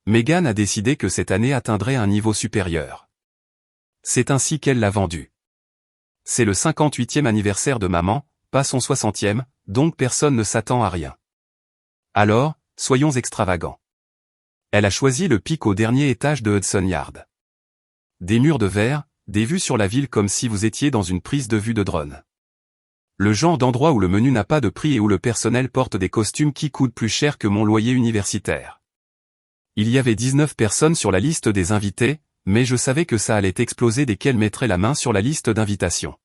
Meghan a décidé que cette année atteindrait un niveau supérieur. C'est ainsi qu'elle l'a vendu. C'est le 58e anniversaire de maman, pas son 60e, donc personne ne s'attend à rien. Alors, soyons extravagants. Elle a choisi le pic au dernier étage de Hudson Yard. Des murs de verre, des vues sur la ville comme si vous étiez dans une prise de vue de drone. Le genre d'endroit où le menu n'a pas de prix et où le personnel porte des costumes qui coûtent plus cher que mon loyer universitaire. Il y avait 19 personnes sur la liste des invités, mais je savais que ça allait exploser dès qu'elle mettrait la main sur la liste d'invitation.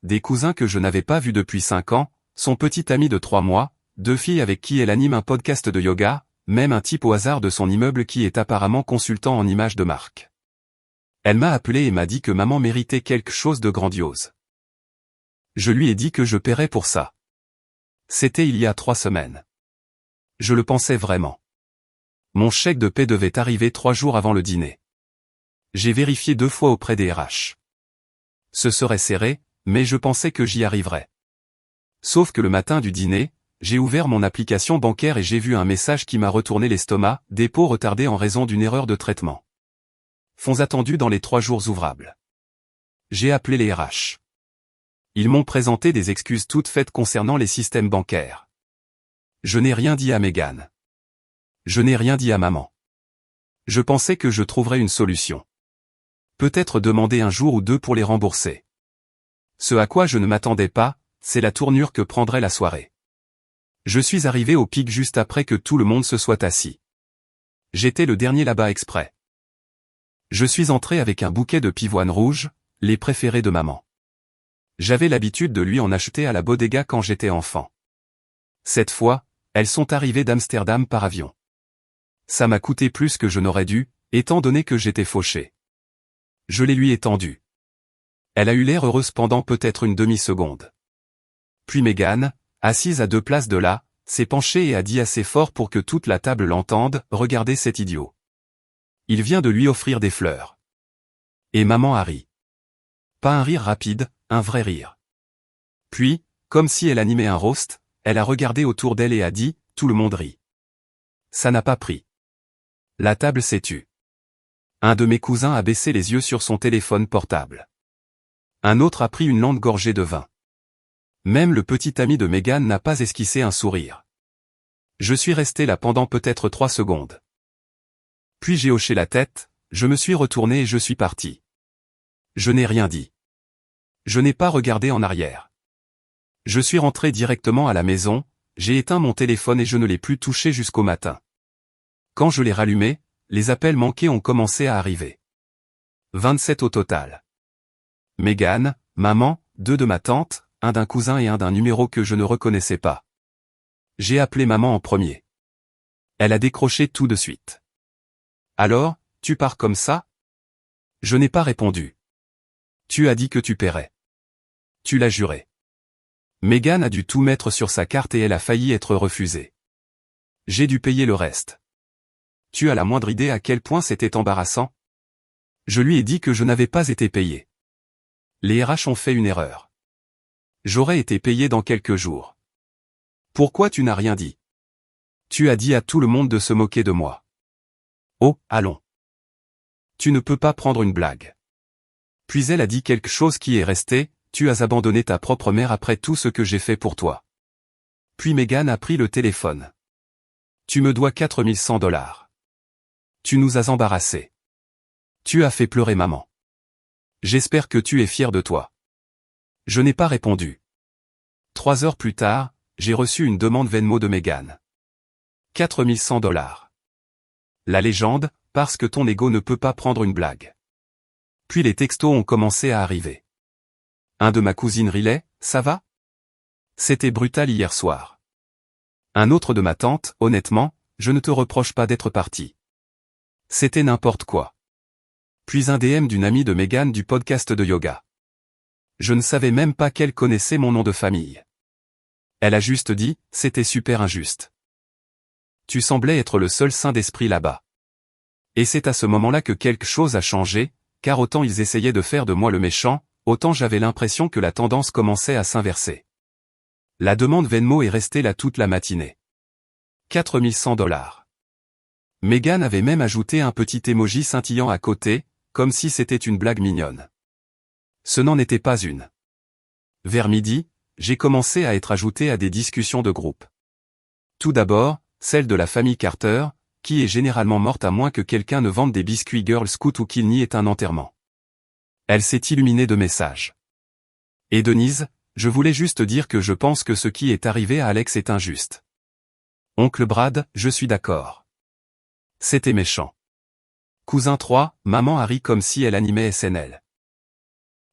Des cousins que je n'avais pas vus depuis 5 ans, son petit ami de 3 mois, 2 filles avec qui elle anime un podcast de yoga, même un type au hasard de son immeuble qui est apparemment consultant en images de marque. Elle m'a appelé et m'a dit que maman méritait quelque chose de grandiose. Je lui ai dit que je paierais pour ça. C'était il y a 3 semaines. Je le pensais vraiment. Mon chèque de paie devait arriver 3 jours avant le dîner. J'ai vérifié 2 fois auprès des RH. Ce serait serré, mais je pensais que j'y arriverais. Sauf que le matin du dîner, j'ai ouvert mon application bancaire et j'ai vu un message qui m'a retourné l'estomac, dépôt retardé en raison d'une erreur de traitement. Fonds attendus dans les 3 jours ouvrables. J'ai appelé les RH. Ils m'ont présenté des excuses toutes faites concernant les systèmes bancaires. Je n'ai rien dit à Meghan. Je n'ai rien dit à maman. Je pensais que je trouverais une solution. Peut-être demander un jour ou 2 pour les rembourser. Ce à quoi je ne m'attendais pas, c'est la tournure que prendrait la soirée. Je suis arrivé au pic juste après que tout le monde se soit assis. J'étais le dernier là-bas exprès. Je suis entré avec un bouquet de pivoines rouges, les préférés de maman. J'avais l'habitude de lui en acheter à la bodega quand j'étais enfant. Cette fois, elles sont arrivées d'Amsterdam par avion. Ça m'a coûté plus que je n'aurais dû, étant donné que j'étais fauché. Je les lui ai tendues. Elle a eu l'air heureuse pendant peut-être une demi-seconde. Puis Meghan, assise à 2 places de là, s'est penchée et a dit assez fort pour que toute la table l'entende, « Regardez cet idiot. Il vient de lui offrir des fleurs. » Et maman a ri. Pas un rire rapide, un vrai rire. Puis, comme si elle animait un roast, elle a regardé autour d'elle et a dit, « Tout le monde rit. » Ça n'a pas pris. La table s'est tue. Un de mes cousins a baissé les yeux sur son téléphone portable. Un autre a pris une lente gorgée de vin. Même le petit ami de Meghan n'a pas esquissé un sourire. Je suis resté là pendant peut-être 3 secondes. Puis j'ai hoché la tête, je me suis retourné et je suis parti. Je n'ai rien dit. Je n'ai pas regardé en arrière. Je suis rentré directement à la maison, j'ai éteint mon téléphone et je ne l'ai plus touché jusqu'au matin. Quand je l'ai rallumé, les appels manqués ont commencé à arriver. 27 au total. Meghan, maman, 2 de ma tante, un d'un cousin et un d'un numéro que je ne reconnaissais pas. J'ai appelé maman en premier. Elle a décroché tout de suite. Alors, tu pars comme ça? Je n'ai pas répondu. Tu as dit que tu paierais. Tu l'as juré. Meghan a dû tout mettre sur sa carte et elle a failli être refusée. J'ai dû payer le reste. Tu as la moindre idée à quel point c'était embarrassant? Je lui ai dit que je n'avais pas été payé. Les RH ont fait une erreur. J'aurais été payé dans quelques jours. Pourquoi tu n'as rien dit? Tu as dit à tout le monde de se moquer de moi. Oh, allons. Tu ne peux pas prendre une blague. Puis elle a dit quelque chose qui est resté, tu as abandonné ta propre mère après tout ce que j'ai fait pour toi. Puis Meghan a pris le téléphone. Tu me dois $4100. Tu nous as embarrassés. Tu as fait pleurer maman. J'espère que tu es fier de toi. Je n'ai pas répondu. 3 heures plus tard, j'ai reçu une demande Venmo de Meghan. $4100. La légende, parce que ton ego ne peut pas prendre une blague. Puis les textos ont commencé à arriver. Un de ma cousine Riley, ça va? C'était brutal hier soir. Un autre de ma tante, honnêtement, je ne te reproche pas d'être parti. C'était n'importe quoi. Puis un DM d'une amie de Meghan du podcast de yoga. Je ne savais même pas qu'elle connaissait mon nom de famille. Elle a juste dit, c'était super injuste. Tu semblais être le seul saint d'esprit là-bas. Et c'est à ce moment-là que quelque chose a changé, car autant ils essayaient de faire de moi le méchant, autant j'avais l'impression que la tendance commençait à s'inverser. La demande Venmo est restée là toute la matinée. $4100. Meghan avait même ajouté un petit emoji scintillant à côté, comme si c'était une blague mignonne. Ce n'en était pas une. Vers midi, j'ai commencé à être ajouté à des discussions de groupe. Tout d'abord, celle de la famille Carter, qui est généralement morte à moins que quelqu'un ne vende des biscuits Girl Scout ou qu'il n'y ait un enterrement. Elle s'est illuminée de messages. Et Denise, je voulais juste dire que je pense que ce qui est arrivé à Alex est injuste. Oncle Brad, je suis d'accord. C'était méchant. Cousin 3, maman a ri comme si elle animait SNL.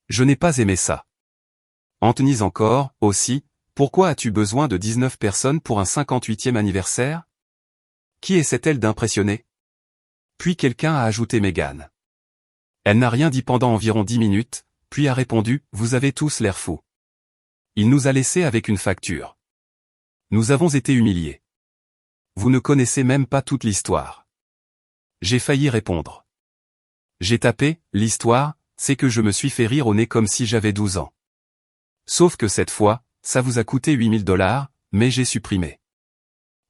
Je n'ai pas aimé ça. Anthony encore, aussi, pourquoi as-tu besoin de 19 personnes pour un 58e anniversaire? Qui essaie-t-elle d'impressionner? Puis quelqu'un a ajouté Meghan. Elle n'a rien dit pendant environ 10 minutes, puis a répondu, vous avez tous l'air fous. Il nous a laissés avec une facture. Nous avons été humiliés. Vous ne connaissez même pas toute l'histoire. J'ai failli répondre. J'ai tapé, l'histoire, c'est que je me suis fait rire au nez comme si j'avais 12 ans. Sauf que cette fois, ça vous a coûté $8000, mais j'ai supprimé.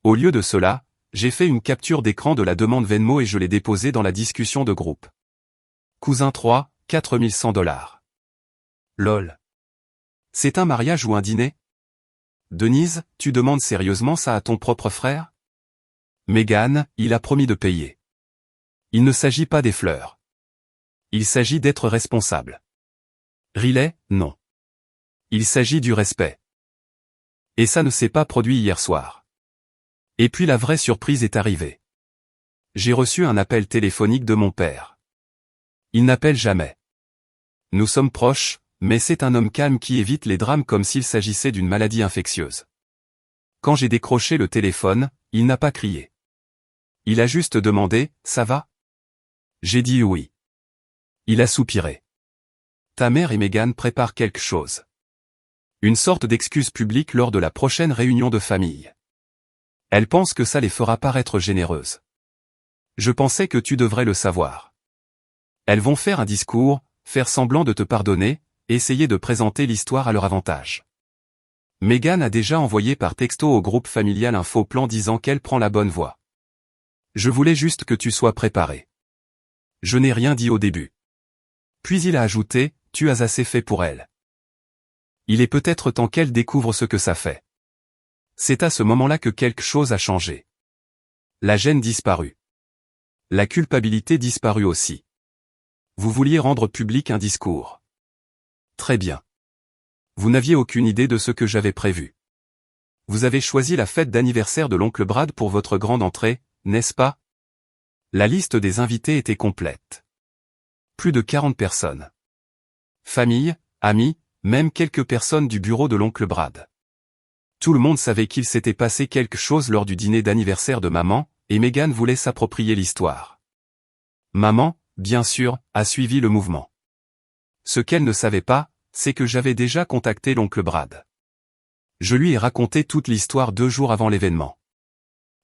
Au lieu de cela, j'ai fait une capture d'écran de la demande Venmo et je l'ai déposée dans la discussion de groupe. Cousin 3, $4100. Lol. C'est un mariage ou un dîner? Denise, tu demandes sérieusement ça à ton propre frère? Meghan, il a promis de payer. Il ne s'agit pas des fleurs. Il s'agit d'être responsable. Riley, non. Il s'agit du respect. Et ça ne s'est pas produit hier soir. Et puis la vraie surprise est arrivée. J'ai reçu un appel téléphonique de mon père. Il n'appelle jamais. Nous sommes proches, mais c'est un homme calme qui évite les drames comme s'il s'agissait d'une maladie infectieuse. Quand j'ai décroché le téléphone, il n'a pas crié. Il a juste demandé, ça va? J'ai dit oui. Il a soupiré. Ta mère et Meghan préparent quelque chose. Une sorte d'excuse publique lors de la prochaine réunion de famille. Elle pense que ça les fera paraître généreuses. Je pensais que tu devrais le savoir. Elles vont faire un discours, faire semblant de te pardonner, essayer de présenter l'histoire à leur avantage. Meghan a déjà envoyé par texto au groupe familial un faux plan disant qu'elle prend la bonne voie. Je voulais juste que tu sois préparé. Je n'ai rien dit au début. Puis il a ajouté, tu as assez fait pour elle. Il est peut-être temps qu'elle découvre ce que ça fait. C'est à ce moment-là que quelque chose a changé. La gêne disparut. La culpabilité disparut aussi. Vous vouliez rendre public un discours. Très bien. Vous n'aviez aucune idée de ce que j'avais prévu. Vous avez choisi la fête d'anniversaire de l'oncle Brad pour votre grande entrée, n'est-ce pas? La liste des invités était complète. Plus de 40 personnes. Famille, amis, même quelques personnes du bureau de l'oncle Brad. Tout le monde savait qu'il s'était passé quelque chose lors du dîner d'anniversaire de maman, et Meghan voulait s'approprier l'histoire. Maman, bien sûr, a suivi le mouvement. Ce qu'elle ne savait pas, c'est que j'avais déjà contacté l'oncle Brad. Je lui ai raconté toute l'histoire 2 jours avant l'événement.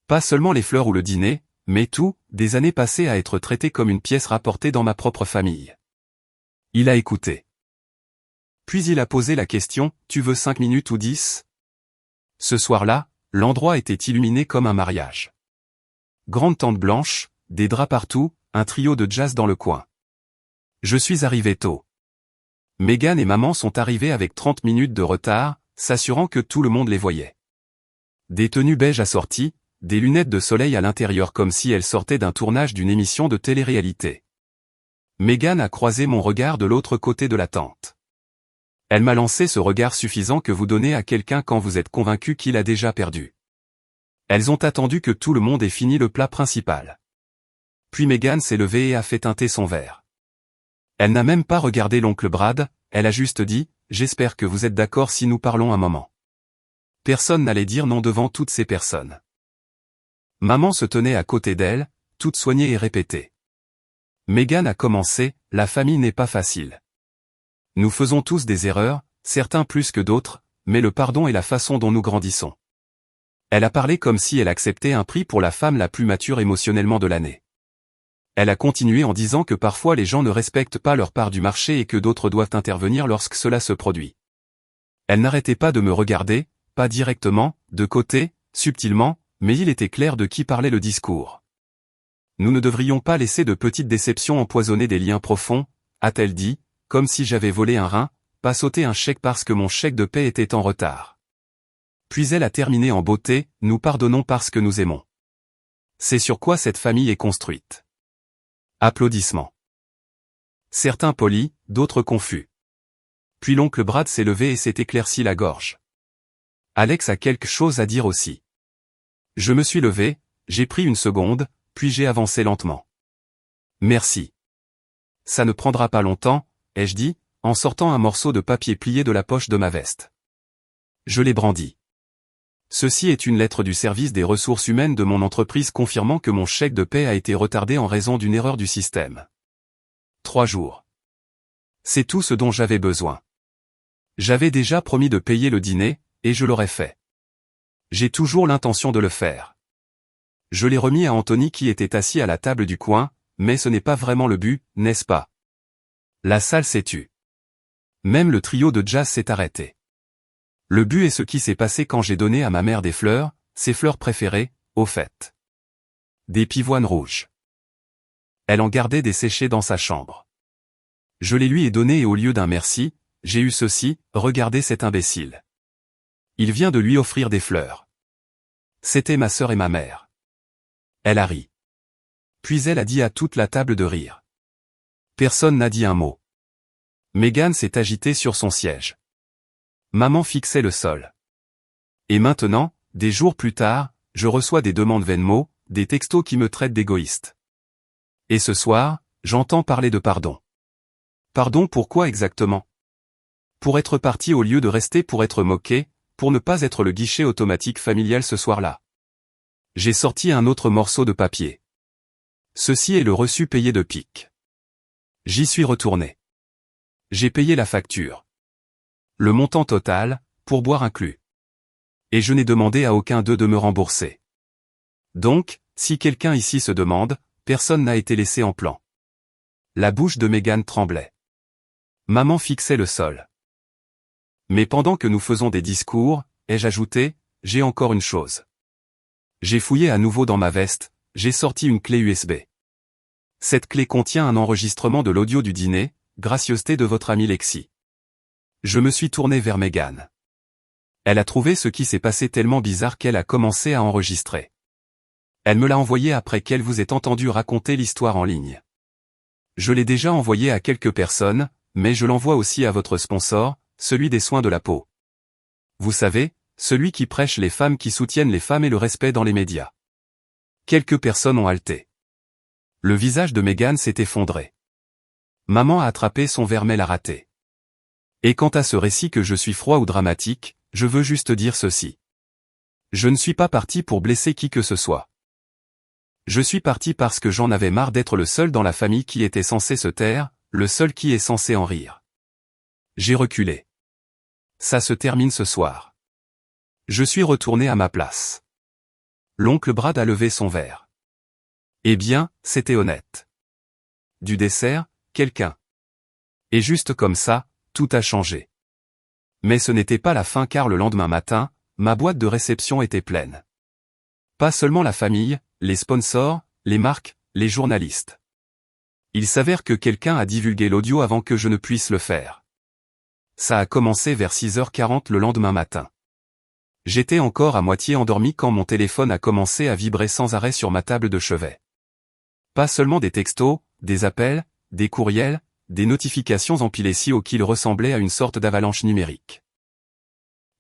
Pas seulement les fleurs ou le dîner, mais tout, des années passées à être traité comme une pièce rapportée dans ma propre famille. Il a écouté. Puis il a posé la question, tu veux 5 minutes ou 10? Ce soir-là, l'endroit était illuminé comme un mariage. Grande tente blanche, des draps partout, un trio de jazz dans le coin. Je suis arrivé tôt. Meghan et maman sont arrivés avec 30 minutes de retard, s'assurant que tout le monde les voyait. Des tenues beige assorties, des lunettes de soleil à l'intérieur comme si elles sortaient d'un tournage d'une émission de télé-réalité. Meghan a croisé mon regard de l'autre côté de la tente. Elle m'a lancé ce regard suffisant que vous donnez à quelqu'un quand vous êtes convaincu qu'il a déjà perdu. Elles ont attendu que tout le monde ait fini le plat principal. Puis Meghan s'est levée et a fait teinter son verre. Elle n'a même pas regardé l'oncle Brad, elle a juste dit, j'espère que vous êtes d'accord si nous parlons un moment. Personne n'allait dire non devant toutes ces personnes. Maman se tenait à côté d'elle, toute soignée et répétait. Meghan a commencé, la famille n'est pas facile. Nous faisons tous des erreurs, certains plus que d'autres, mais le pardon est la façon dont nous grandissons. Elle a parlé comme si elle acceptait un prix pour la femme la plus mature émotionnellement de l'année. Elle a continué en disant que parfois les gens ne respectent pas leur part du marché et que d'autres doivent intervenir lorsque cela se produit. Elle n'arrêtait pas de me regarder, pas directement, de côté, subtilement, mais il était clair de qui parlait le discours. Nous ne devrions pas laisser de petites déceptions empoisonner des liens profonds, a-t-elle dit, comme si j'avais volé un rein, pas sauté un chèque parce que mon chèque de paie était en retard. Puis elle a terminé en beauté, nous pardonnons parce que nous aimons. C'est sur quoi cette famille est construite. Applaudissements. Certains polis, d'autres confus. Puis l'oncle Brad s'est levé et s'est éclairci la gorge. Alex a quelque chose à dire aussi. Je me suis levé, j'ai pris une seconde, puis j'ai avancé lentement. Merci. Ça ne prendra pas longtemps, ai-je dit, en sortant un morceau de papier plié de la poche de ma veste. Je l'ai brandi. Ceci est une lettre du service des ressources humaines de mon entreprise confirmant que mon chèque de paie a été retardé en raison d'une erreur du système. 3 jours. C'est tout ce dont j'avais besoin. J'avais déjà promis de payer le dîner, et je l'aurais fait. J'ai toujours l'intention de le faire. Je l'ai remis à Anthony qui était assis à la table du coin, mais ce n'est pas vraiment le but, n'est-ce pas? La salle s'est tue. Même le trio de jazz s'est arrêté. Le but est ce qui s'est passé quand j'ai donné à ma mère des fleurs, ses fleurs préférées, au fait. Des pivoines rouges. Elle en gardait des séchées dans sa chambre. Je les lui ai données et au lieu d'un merci, j'ai eu ceci, regardez cet imbécile. Il vient de lui offrir des fleurs. C'était ma sœur et ma mère. Elle a ri. Puis elle a dit à toute la table de rire. Personne n'a dit un mot. Megan s'est agitée sur son siège. Maman fixait le sol. Et maintenant, des jours plus tard, je reçois des demandes Venmo, des textos qui me traitent d'égoïste. Et ce soir, j'entends parler de pardon. Pardon pourquoi exactement? Pour être parti au lieu de rester pour être moqué, pour ne pas être le guichet automatique familial ce soir-là. J'ai sorti un autre morceau de papier. Ceci est le reçu payé de Pic. J'y suis retourné. J'ai payé la facture. Le montant total, pourboire inclus. Et je n'ai demandé à aucun d'eux de me rembourser. Donc, si quelqu'un ici se demande, personne n'a été laissé en plan. La bouche de Megan tremblait. Maman fixait le sol. Mais pendant que nous faisons des discours, ai-je ajouté, j'ai encore une chose. J'ai fouillé à nouveau dans ma veste, j'ai sorti une clé USB. Cette clé contient un enregistrement de l'audio du dîner, gracieuseté de votre amie Lexi. Je me suis tourné vers Megan. Elle a trouvé ce qui s'est passé tellement bizarre qu'elle a commencé à enregistrer. Elle me l'a envoyé après qu'elle vous ait entendu raconter l'histoire en ligne. Je l'ai déjà envoyé à quelques personnes, mais je l'envoie aussi à votre sponsor, celui des soins de la peau. Vous savez, celui qui prêche les femmes qui soutiennent les femmes et le respect dans les médias. Quelques personnes ont halté. Le visage de Megan s'est effondré. Maman a attrapé son verre mais l'a raté. Et quant à ce récit que je suis froid ou dramatique, je veux juste dire ceci. Je ne suis pas parti pour blesser qui que ce soit. Je suis parti parce que j'en avais marre d'être le seul dans la famille qui était censé se taire, le seul qui est censé en rire. J'ai reculé. Ça se termine ce soir. Je suis retourné à ma place. L'oncle Brad a levé son verre. Eh bien, c'était honnête. Du dessert, quelqu'un. Et juste comme ça, tout a changé. Mais ce n'était pas la fin car le lendemain matin, ma boîte de réception était pleine. Pas seulement la famille, les sponsors, les marques, les journalistes. Il s'avère que quelqu'un a divulgué l'audio avant que je ne puisse le faire. Ça a commencé vers 6h40 le lendemain matin. J'étais encore à moitié endormi quand mon téléphone a commencé à vibrer sans arrêt sur ma table de chevet. Pas seulement des textos, des appels, des courriels, des notifications empilées si haut qu'ils ressemblaient à une sorte d'avalanche numérique.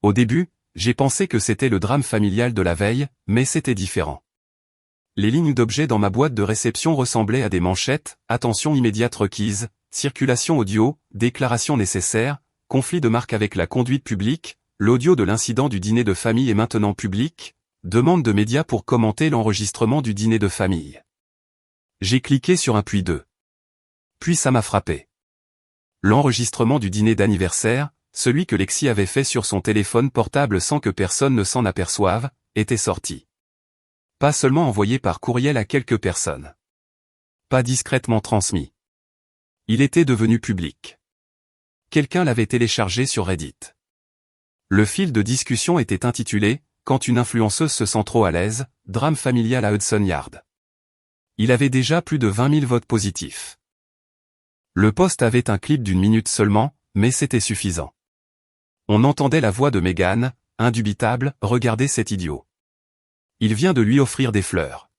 Au début, j'ai pensé que c'était le drame familial de la veille, mais c'était différent. Les lignes d'objets dans ma boîte de réception ressemblaient à des manchettes, attention immédiate requise, circulation audio, déclaration nécessaire, conflit de marque avec la conduite publique, l'audio de l'incident du dîner de famille est maintenant public, demande de médias pour commenter l'enregistrement du dîner de famille. J'ai cliqué sur un puis deux. Puis ça m'a frappé. L'enregistrement du dîner d'anniversaire, celui que Lexi avait fait sur son téléphone portable sans que personne ne s'en aperçoive, était sorti. Pas seulement envoyé par courriel à quelques personnes. Pas discrètement transmis. Il était devenu public. Quelqu'un l'avait téléchargé sur Reddit. Le fil de discussion était intitulé « Quand une influenceuse se sent trop à l'aise, drame familial à Hudson Yard ». Il avait déjà plus de 20 000 votes positifs. Le post avait un clip d'1 minute seulement, mais c'était suffisant. On entendait la voix de Meghan, indubitable, « Regardez cet idiot. Il vient de lui offrir des fleurs. »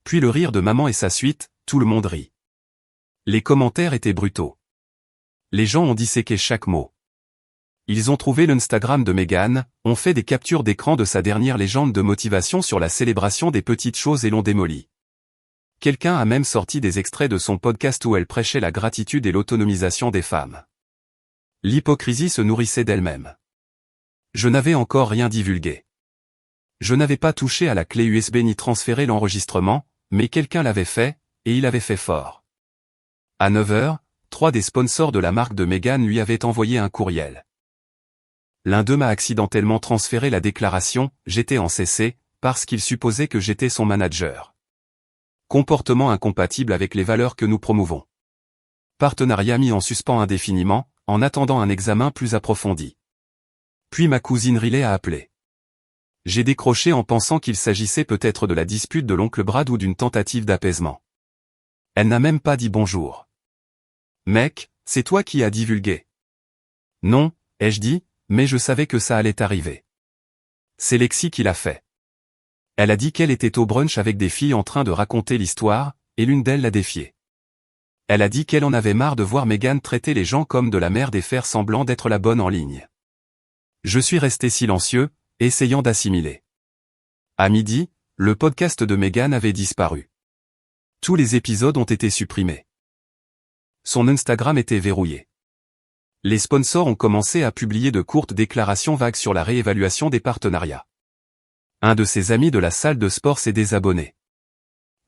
Puis le rire de maman et sa suite, tout le monde rit. Les commentaires étaient brutaux. Les gens ont disséqué chaque mot. Ils ont trouvé l'Instagram de Meghan, ont fait des captures d'écran de sa dernière légende de motivation sur la célébration des petites choses et l'ont démoli. Quelqu'un a même sorti des extraits de son podcast où elle prêchait la gratitude et l'autonomisation des femmes. L'hypocrisie se nourrissait d'elle-même. Je n'avais encore rien divulgué. Je n'avais pas touché à la clé USB ni transféré l'enregistrement, mais quelqu'un l'avait fait, et il avait fait fort. À 9h, 3 des sponsors de la marque de Meghan lui avaient envoyé un courriel. L'un d'eux m'a accidentellement transféré la déclaration « J'étais en CC » parce qu'il supposait que j'étais son manager. Comportement incompatible avec les valeurs que nous promouvons. Partenariat mis en suspens indéfiniment, en attendant un examen plus approfondi. Puis ma cousine Riley a appelé. J'ai décroché en pensant qu'il s'agissait peut-être de la dispute de l'oncle Brad ou d'une tentative d'apaisement. Elle n'a même pas dit bonjour. Mec, c'est toi qui as divulgué. Non, ai-je dit, mais je savais que ça allait arriver. C'est Lexi qui l'a fait. Elle a dit qu'elle était au brunch avec des filles en train de raconter l'histoire, et l'une d'elles l'a défiée. Elle a dit qu'elle en avait marre de voir Meghan traiter les gens comme de la merde et faire semblant d'être la bonne en ligne. Je suis resté silencieux, essayant d'assimiler. À midi, le podcast de Meghan avait disparu. Tous les épisodes ont été supprimés. Son Instagram était verrouillé. Les sponsors ont commencé à publier de courtes déclarations vagues sur la réévaluation des partenariats. Un de ses amis de la salle de sport s'est désabonné.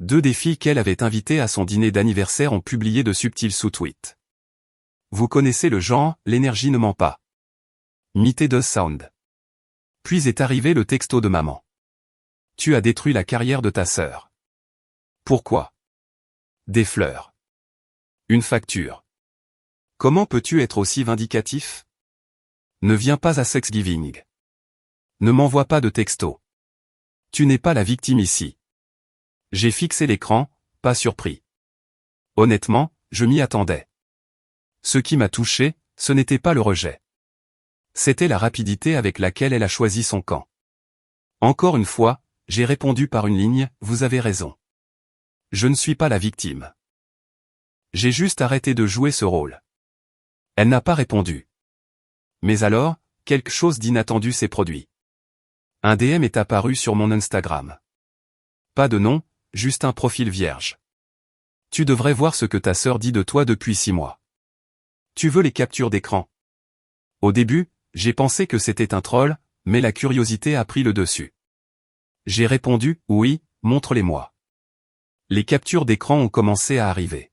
2 des filles qu'elle avait invitées à son dîner d'anniversaire ont publié de subtils sous-tweets. Vous connaissez le genre, l'énergie ne ment pas. Mité de sound. Puis est arrivé le texto de maman. Tu as détruit la carrière de ta sœur. Pourquoi? Des fleurs. Une facture. Comment peux-tu être aussi vindicatif? Ne viens pas à Thanksgiving. Ne m'envoie pas de texto. Tu n'es pas la victime ici. J'ai fixé l'écran, pas surpris. Honnêtement, je m'y attendais. Ce qui m'a touché, ce n'était pas le rejet. C'était la rapidité avec laquelle elle a choisi son camp. Encore une fois, j'ai répondu par une ligne, vous avez raison. Je ne suis pas la victime. J'ai juste arrêté de jouer ce rôle. Elle n'a pas répondu. Mais alors, quelque chose d'inattendu s'est produit. Un DM est apparu sur mon Instagram. Pas de nom, juste un profil vierge. Tu devrais voir ce que ta sœur dit de toi depuis 6 mois. Tu veux les captures d'écran? Au début, j'ai pensé que c'était un troll, mais la curiosité a pris le dessus. J'ai répondu, oui, montre-les-moi. Les captures d'écran ont commencé à arriver.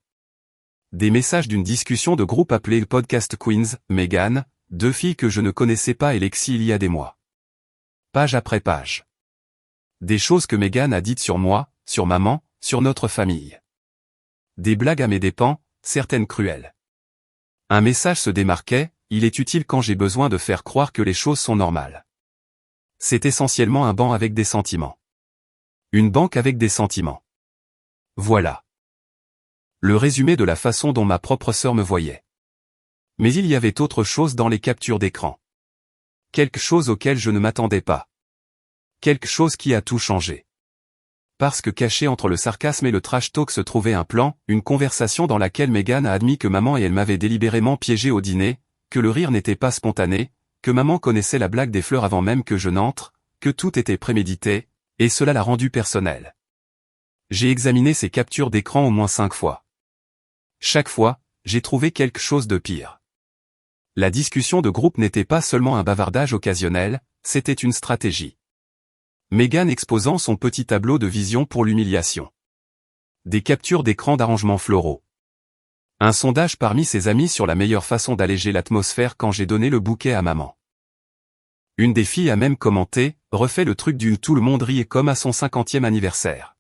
Des messages d'une discussion de groupe appelée Podcast Queens, Meghan, 2 filles que je ne connaissais pas et Lexi il y a des mois. Page après page. Des choses que Meghan a dites sur moi, sur maman, sur notre famille. Des blagues à mes dépens, certaines cruelles. Un message se démarquait, il est utile quand j'ai besoin de faire croire que les choses sont normales. C'est essentiellement un banc avec des sentiments. Une banque avec des sentiments. Voilà. Le résumé de la façon dont ma propre sœur me voyait. Mais il y avait autre chose dans les captures d'écran. Quelque chose auquel je ne m'attendais pas. Quelque chose qui a tout changé. Parce que caché entre le sarcasme et le trash talk se trouvait un plan, une conversation dans laquelle Meghan a admis que maman et elle m'avaient délibérément piégé au dîner, que le rire n'était pas spontané, que maman connaissait la blague des fleurs avant même que je n'entre, que tout était prémédité, et cela l'a rendu personnel. J'ai examiné ces captures d'écran au moins 5 fois. Chaque fois, j'ai trouvé quelque chose de pire. La discussion de groupe n'était pas seulement un bavardage occasionnel, c'était une stratégie. Meghan exposant son petit tableau de vision pour l'humiliation. Des captures d'écran d'arrangements floraux. Un sondage parmi ses amis sur la meilleure façon d'alléger l'atmosphère quand j'ai donné le bouquet à maman. Une des filles a même commenté, refait le truc du tout le monde riait comme à son 50e anniversaire.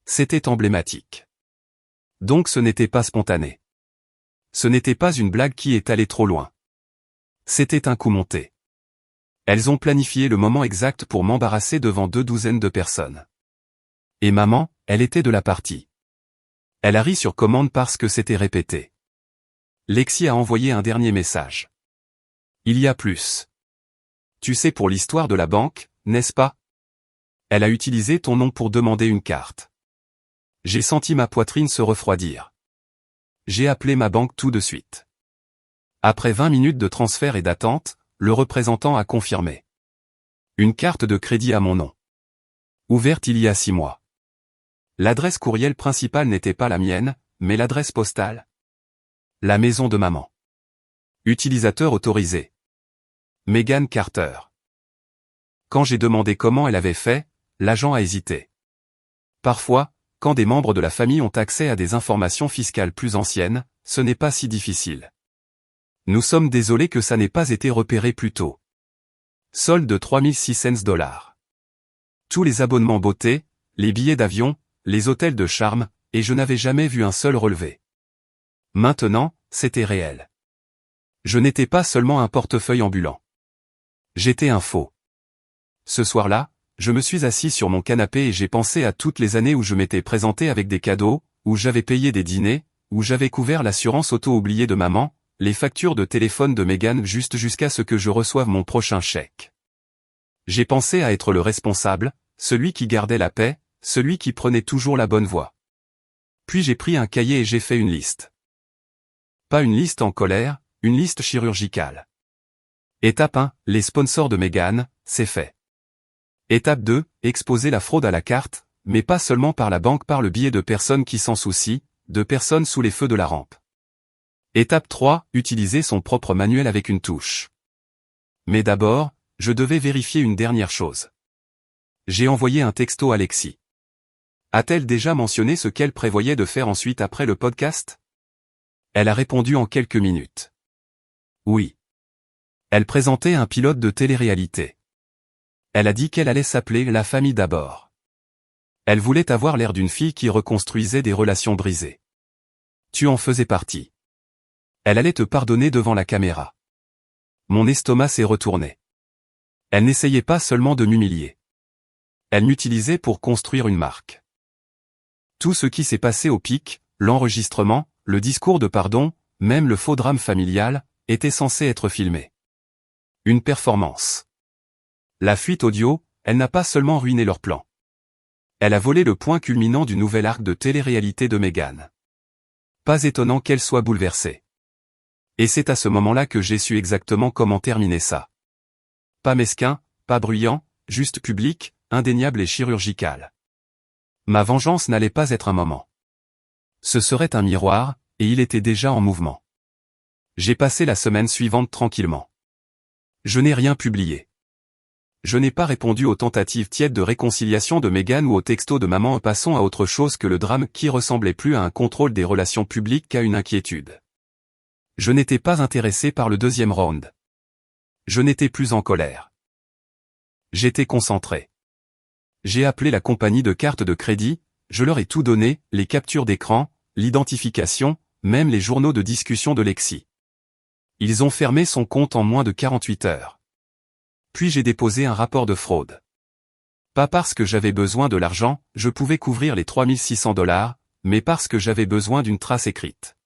C'était emblématique. Donc ce n'était pas spontané. Ce n'était pas une blague qui est allée trop loin. C'était un coup monté. Elles ont planifié le moment exact pour m'embarrasser devant 2 douzaines de personnes. Et maman, elle était de la partie. Elle a ri sur commande parce que c'était répété. Lexi a envoyé un dernier message. Il y a plus. Tu sais pour l'histoire de la banque, n'est-ce pas? Elle a utilisé ton nom pour demander une carte. J'ai senti ma poitrine se refroidir. J'ai appelé ma banque tout de suite. Après 20 minutes de transfert et d'attente, le représentant a confirmé. Une carte de crédit à mon nom. Ouverte il y a 6 mois. L'adresse courriel principale n'était pas la mienne, mais l'adresse postale. La maison de maman. Utilisateur autorisé. Megan Carter. Quand j'ai demandé comment elle avait fait, l'agent a hésité. Parfois, quand des membres de la famille ont accès à des informations fiscales plus anciennes, ce n'est pas si difficile. Nous sommes désolés que ça n'ait pas été repéré plus tôt. Solde de $3,600. Tous les abonnements beauté, les billets d'avion, les hôtels de charme, et je n'avais jamais vu un seul relevé. Maintenant, c'était réel. Je n'étais pas seulement un portefeuille ambulant. J'étais un faux. Ce soir-là, je me suis assis sur mon canapé et j'ai pensé à toutes les années où je m'étais présenté avec des cadeaux, où j'avais payé des dîners, où j'avais couvert l'assurance auto oubliée de maman, les factures de téléphone de Megan juste jusqu'à ce que je reçoive mon prochain chèque. J'ai pensé à être le responsable, celui qui gardait la paix, celui qui prenait toujours la bonne voie. Puis j'ai pris un cahier et j'ai fait une liste. Pas une liste en colère, une liste chirurgicale. Étape 1, les sponsors de Megan, c'est fait. Étape 2, exposer la fraude à la carte, mais pas seulement par la banque, par le biais de personnes qui s'en soucient, de personnes sous les feux de la rampe. Étape 3, utiliser son propre manuel avec une touche. Mais d'abord, je devais vérifier une dernière chose. J'ai envoyé un texto à Lexi. A-t-elle déjà mentionné ce qu'elle prévoyait de faire ensuite après le podcast? Elle a répondu en quelques minutes. Oui. Elle présentait un pilote de télé-réalité. Elle a dit qu'elle allait s'appeler La Famille d'abord. Elle voulait avoir l'air d'une fille qui reconstruisait des relations brisées. Tu en faisais partie. Elle allait te pardonner devant la caméra. Mon estomac s'est retourné. Elle n'essayait pas seulement de m'humilier. Elle m'utilisait pour construire une marque. Tout ce qui s'est passé au pic, l'enregistrement, le discours de pardon, même le faux drame familial, était censé être filmé. Une performance. La fuite audio, elle n'a pas seulement ruiné leur plan. Elle a volé le point culminant du nouvel arc de télé-réalité de Megan. Pas étonnant qu'elle soit bouleversée. Et c'est à ce moment-là que j'ai su exactement comment terminer ça. Pas mesquin, pas bruyant, juste public, indéniable et chirurgical. Ma vengeance n'allait pas être un moment. Ce serait un miroir, et il était déjà en mouvement. J'ai passé la semaine suivante tranquillement. Je n'ai rien publié. Je n'ai pas répondu aux tentatives tièdes de réconciliation de Megan ou aux textos de maman. Passons à autre chose que le drame qui ressemblait plus à un contrôle des relations publiques qu'à une inquiétude. Je n'étais pas intéressé par le deuxième round. Je n'étais plus en colère. J'étais concentré. J'ai appelé la compagnie de cartes de crédit, je leur ai tout donné, les captures d'écran, l'identification, même les journaux de discussion de Lexi. Ils ont fermé son compte en moins de 48 heures. Puis j'ai déposé un rapport de fraude. Pas parce que j'avais besoin de l'argent, je pouvais couvrir les $3,600, mais parce que j'avais besoin d'une trace écrite.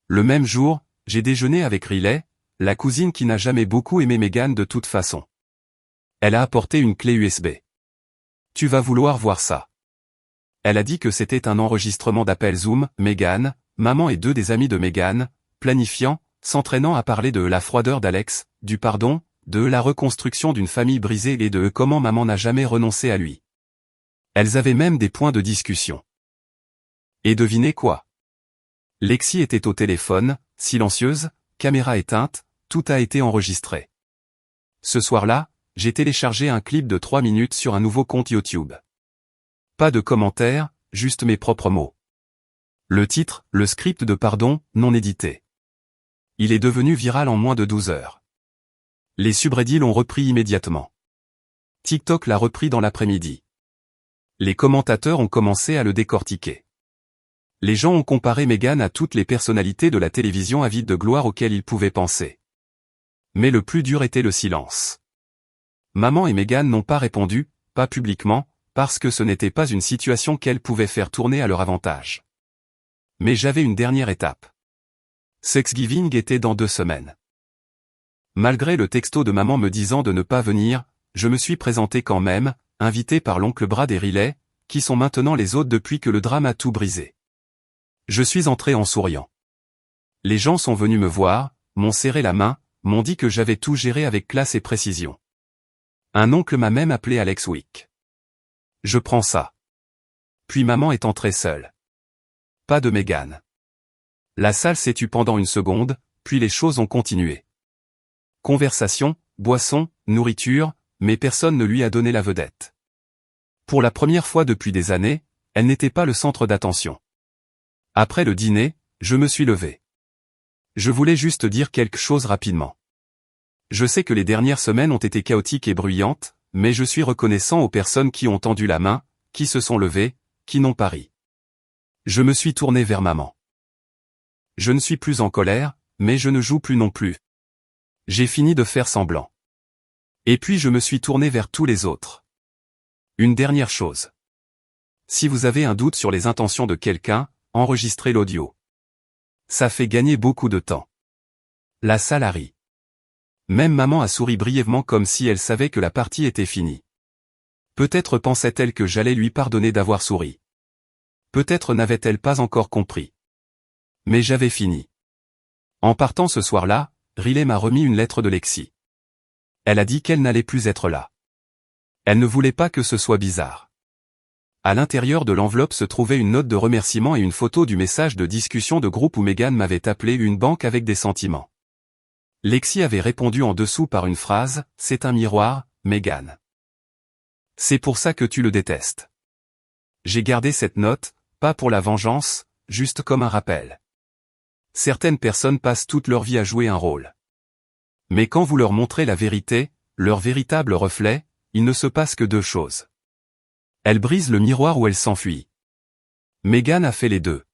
Le même jour, j'ai déjeuné avec Riley, la cousine qui n'a jamais beaucoup aimé Megan de toute façon. Elle a apporté une clé USB. Tu vas vouloir voir ça. Elle a dit que c'était un enregistrement d'appel Zoom, Megan, maman et deux des amis de Megan, planifiant, s'entraînant à parler de la froideur d'Alex, du pardon, de la reconstruction d'une famille brisée et de comment maman n'a jamais renoncé à lui. Elles avaient même des points de discussion. Et devinez quoi? Lexi était au téléphone, silencieuse, caméra éteinte, tout a été enregistré. Ce soir-là, j'ai téléchargé un clip de 3 minutes sur un nouveau compte YouTube. Pas de commentaires, juste mes propres mots. Le titre, le script de pardon, non édité. Il est devenu viral en moins de 12 heures. Les subreddits l'ont repris immédiatement. TikTok l'a repris dans l'après-midi. Les commentateurs ont commencé à le décortiquer. Les gens ont comparé Megan à toutes les personnalités de la télévision avides de gloire auxquelles ils pouvaient penser. Mais le plus dur était le silence. Maman et Megan n'ont pas répondu, pas publiquement, parce que ce n'était pas une situation qu'elle pouvait faire tourner à leur avantage. Mais j'avais une dernière étape. Thanksgiving était dans 2 semaines. Malgré le texto de maman me disant de ne pas venir, je me suis présenté quand même, invité par l'oncle Brad et Riley, qui sont maintenant les hôtes depuis que le drame a tout brisé. Je suis entré en souriant. Les gens sont venus me voir, m'ont serré la main, m'ont dit que j'avais tout géré avec classe et précision. Un oncle m'a même appelé Alex Wick. Je prends ça. Puis maman est entrée seule. Pas de Meghan. La salle s'est tue pendant une seconde, puis les choses ont continué. Conversation, boisson, nourriture, mais personne ne lui a donné la vedette. Pour la première fois depuis des années, elle n'était pas le centre d'attention. Après le dîner, je me suis levé. Je voulais juste dire quelque chose rapidement. Je sais que les dernières semaines ont été chaotiques et bruyantes, mais je suis reconnaissant aux personnes qui ont tendu la main, qui se sont levées, qui n'ont pas ri. Je me suis tourné vers maman. Je ne suis plus en colère, mais je ne joue plus non plus. J'ai fini de faire semblant. Et puis je me suis tourné vers tous les autres. Une dernière chose. Si vous avez un doute sur les intentions de quelqu'un, enregistrez l'audio. Ça fait gagner beaucoup de temps. La salle a ri. Même maman a souri brièvement comme si elle savait que la partie était finie. Peut-être pensait-elle que j'allais lui pardonner d'avoir souri. Peut-être n'avait-elle pas encore compris. Mais j'avais fini. En partant ce soir-là, Riley m'a remis une lettre de Lexi. Elle a dit qu'elle n'allait plus être là. Elle ne voulait pas que ce soit bizarre. À l'intérieur de l'enveloppe se trouvait une note de remerciement et une photo du message de discussion de groupe où Meghan m'avait appelé une banque avec des sentiments. Lexi avait répondu en dessous par une phrase, « C'est un miroir, Meghan. C'est pour ça que tu le détestes. » J'ai gardé cette note, pas pour la vengeance, juste comme un rappel. Certaines personnes passent toute leur vie à jouer un rôle. Mais quand vous leur montrez la vérité, leur véritable reflet, il ne se passe que 2 choses. Elle brise le miroir ou elle s'enfuit. Meghan a fait les 2.